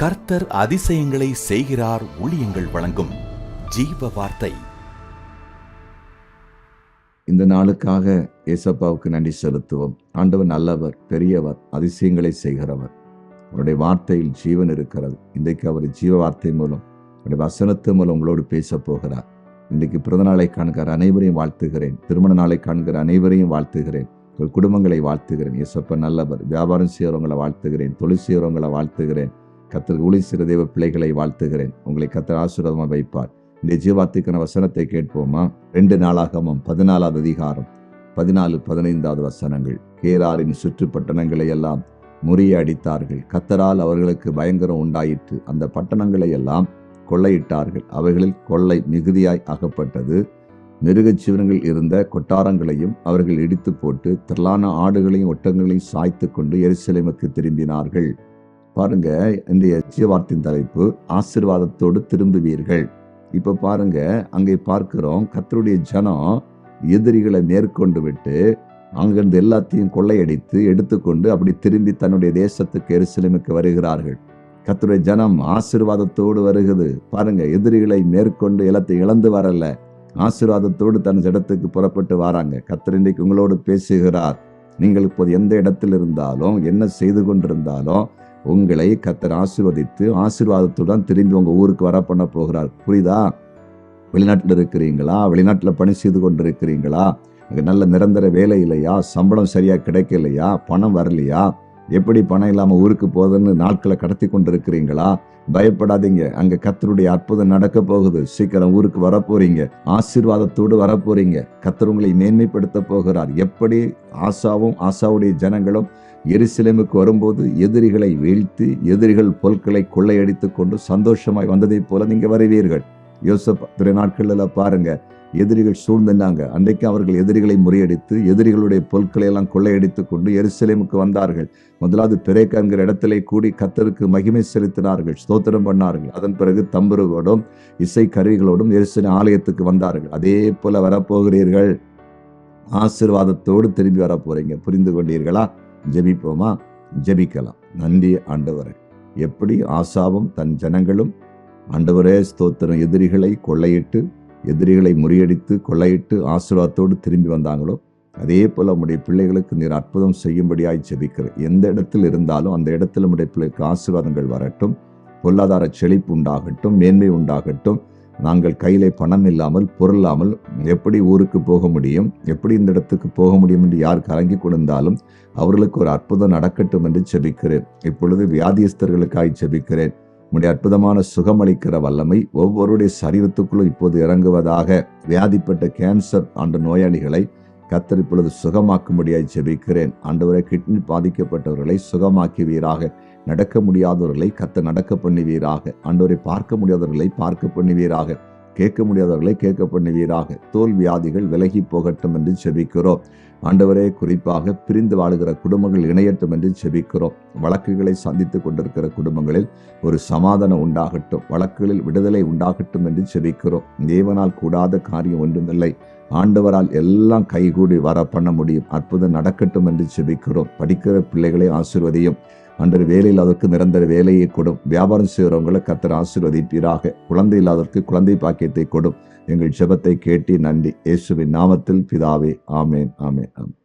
கர்த்தர் அதிசயங்களை செய்கிறார். ஊழியங்கள் வழங்கும் ஜீவ வார்த்தை. இந்த நாளுக்காக ஏசப்பாவுக்கு நன்றி செலுத்துவோம். ஆண்டவர் நல்லவர், பெரியவர், அதிசயங்களை செய்கிறவர். அவருடைய வார்த்தையில் ஜீவன் இருக்கிறது. இன்றைக்கு அவர் ஜீவ வார்த்தை மூலம், அவருடைய வசனத்து மூலம் உங்களோடு பேச போகிறார். இன்றைக்கு பிறந்தநாளை காண்கிற அனைவரையும் வாழ்த்துகிறேன். திருமண நாளை காண்கிற அனைவரையும் வாழ்த்துகிறேன். உங்கள் குடும்பங்களை வாழ்த்துகிறேன். ஏசப்பா நல்லவர். வியாபாரம் செய்கிறவங்களை வாழ்த்துகிறேன். தொழில் செய்கிறவங்களை வாழ்த்துகிறேன். கர்த்தருக்கு ஊழியம் செய்கிற தேவ பிள்ளைகளை வாழ்த்துகிறேன். உங்களை கர்த்தர் ஆசீர்வாதமாக வைப்பார். இந்த ஜீவார்த்தைக்கான வசனத்தை கேட்போமா? 2 நாளாகமம் 14வது அதிகாரம் 14-15 வசனங்கள். கேராரின் சுற்று பட்டணங்களை எல்லாம் முறியடித்தார்கள். கர்த்தரால் அவர்களுக்கு பயங்கரம் உண்டாயிற்று. அந்த பட்டணங்களை எல்லாம் கொள்ளையிட்டார்கள். அவைகளில் கொள்ளை மிகுதியாய் அகப்பட்டது. மிருகச் ஜீவன்கள் இருந்த கொட்டாரங்களையும் அவர்கள் இடித்து போட்டு திரளான ஆடுகளையும் ஒட்டங்களையும் சாய்த்து கொண்டு எருசலேமுக்கு திரும்பினார்கள். பாருங்க, இன்றைய ஜீவார்த்தையின் தலைப்பு ஆசீர்வாதத்தோடு திரும்புவீர்கள். இப்ப பாருங்க, அங்கே பார்க்கிறோம் கர்த்தருடைய ஜனம் எதிரிகளை மேற்கொண்டு விட்டு அங்கிருந்து எல்லாத்தையும் கொள்ளையடித்து எடுத்துக்கொண்டு அப்படி திரும்பி தன்னுடைய தேசத்துக்கு எருசலேமுக்கு வருகிறார்கள். கர்த்தருடைய ஜனம் ஆசீர்வாதத்தோடு வருகிறது. பாருங்க, எதிரிகளை மேற்கொண்டு எல்லாத்தையும் இழந்து வரல, ஆசீர்வாதத்தோடு தன் இடத்துக்கு புறப்பட்டு வராங்க. கர்த்தர் இன்றைக்கு உங்களோடு பேசுகிறார். நீங்கள் இப்போது எந்த இடத்தில் இருந்தாலும், என்ன செய்து கொண்டிருந்தாலும், உங்களை கர்த்தர் ஆசீர்வதித்து ஆசீர்வாதத்துடன் திரும்பி உங்க ஊருக்கு வர பண்ண போகிறார். புரியுதா? வெளிநாட்டில் இருக்கிறீங்களா? வெளிநாட்டில் பணி செய்து கொண்டிருக்கிறீங்களா? நல்ல நிரந்தர வேலை இல்லையா? சம்பளம் சரியா கிடைக்கலையா? பணம் வரலையா? எப்படி பணம் இல்லாம ஊருக்கு போகுதுன்னு நாட்களை கடத்தி கொண்டிருக்கிறீங்களா? பயப்படாதீங்க. அங்க கர்த்தருடைய அற்புதம் நடக்க போகுது. சீக்கிரம் ஊருக்கு வரப்போறீங்க. ஆசீர்வாதத்தோடு வரப்போறீங்க. கர்த்தர் உங்களை மேன்மைப்படுத்த போகிறார். எப்படி ஆசாவுடைய ஜனங்களும் எருசலேமுக்கு வரும்போது எதிரிகளை வீழ்த்தி எதிரிகள் பொருட்களை கொள்ளையடித்துக் கொண்டு சந்தோஷமாய் வந்ததை போல நீங்க வருவீர்கள். யோசேப்பு நாட்கள்ல பாருங்க, எதிரிகள் சூழ்ந்தாங்க. அன்றைக்கு அவர்கள் எதிரிகளை முறியடித்து எதிரிகளுடைய பொருட்களை எல்லாம் கொள்ளையடித்துக் கொண்டு எருசலேமுக்கு வந்தார்கள். முதலாவது பெரேக்கா என்கிற இடத்திலே கூடி கர்த்தருக்கு மகிமை செலுத்தினார்கள், ஸ்தோத்திரம் பண்ணார்கள். அதன் பிறகு தம்புரோடும் இசை கருவிகளோடும் எருசலேம் ஆலயத்துக்கு வந்தார்கள். அதே போல வரப்போகிறீர்கள். ஆசீர்வாதத்தோடு திரும்பி வரப்போறீங்க. புரிந்து கொண்டீர்களா? ஜெபிப்போமா? ஜெபிக்கலாம். நன்றி ஆண்டவரே. எப்படி ஆசாவும் தன் ஜனங்களும் ஆண்டவரே ஸ்தோத்திரம் எதிரிகளை கொள்ளையிட்டு எதிரிகளை முறியடித்து கொள்ளையிட்டு ஆசீர்வாதத்தோடு திரும்பி வந்தாங்களோ, அதே போல உம்முடைய பிள்ளைகளுக்கு நீர் அற்புதம் செய்யும்படியாய் ஜெபிக்கிறேன். எந்த இடத்தில் இருந்தாலும் அந்த இடத்துல உம்முடைய பிள்ளைக்கு ஆசீர்வாதங்கள் வரட்டும். பொருளாதார செழிப்பு உண்டாகட்டும், மேன்மை உண்டாகட்டும். நாங்கள் கையிலே பணம் இல்லாமல் பொருளாமல் எப்படி ஊருக்கு போக முடியும், எப்படி இந்த இடத்துக்கு போக முடியும் என்று யார் கலங்கி கொண்டிருந்தாலும் அவர்களுக்கு ஒரு அற்புதம் நடக்கட்டும் என்று ஜெபிக்கிறேன். இப்பொழுது வியாதியஸ்தர்களுக்காய் ஜெபிக்கிறேன். உம்முடைய அற்புதமான சுகமளிக்கிற வல்லமை ஒவ்வொருடைய சரீரத்துக்குள்ளும் இப்போது இறங்குவதாக. வியாதிப்பட்ட கேன்சர் நோயாளிகளை கர்த்தர் இப்பொழுது சுகமாக்கும்படியாய் ஜெபிக்கிறேன். ஆண்டவரே, கிட்னி பாதிக்கப்பட்டவர்களை சுகமாக்குவீராக. நடக்க முடியாதவர்களை கர்த்தர் நடக்க பண்ணுவீராக. ஆண்டவரை பார்க்க முடியாதவர்களை பார்க்க பண்ணுவீராக. கேட்க முடியாதவர்களை கேட்க பண்ணுவீராக. தோல் வியாதிகள் விலகி போகட்டும் என்று ஜெபிக்கிறோம். ஆண்டவரே, குறிப்பாக பிரிந்து வாழுகிற குடும்பங்கள் இணையட்டும் என்று ஜெபிக்கிறோம். வழக்குகளை சந்தித்துக் கொண்டிருக்கிற குடும்பங்களில் ஒரு சமாதானம் உண்டாகட்டும், வழக்குகளில் விடுதலை உண்டாகட்டும் என்று ஜெபிக்கிறோம். தேவனால் கூடாத காரியம் ஒன்றுமில்லை. ஆண்டவரால் எல்லாம் கைகூடி வர பண்ண முடியும். அற்புதம் நடக்கட்டும் என்று ஜெபிக்கிறோம். படிக்கிற பிள்ளைகளை ஆசீர்வதியும். அன்று வேலை இல்லாதவருக்கு நிரந்தர வேலையை கொடும். வியாபாரம் செய்கிறவங்களை கர்த்தர் ஆசீர்வதிப்பீராக. குழந்தை இல்லாதவருக்கு குழந்தை பாக்கியத்தை கொடும். எங்கள் ஜெபத்தை கேட்டு நன்றி. இயேசுவின் நாமத்தில் பிதாவே, ஆமேன், ஆமேன், ஆமேன்.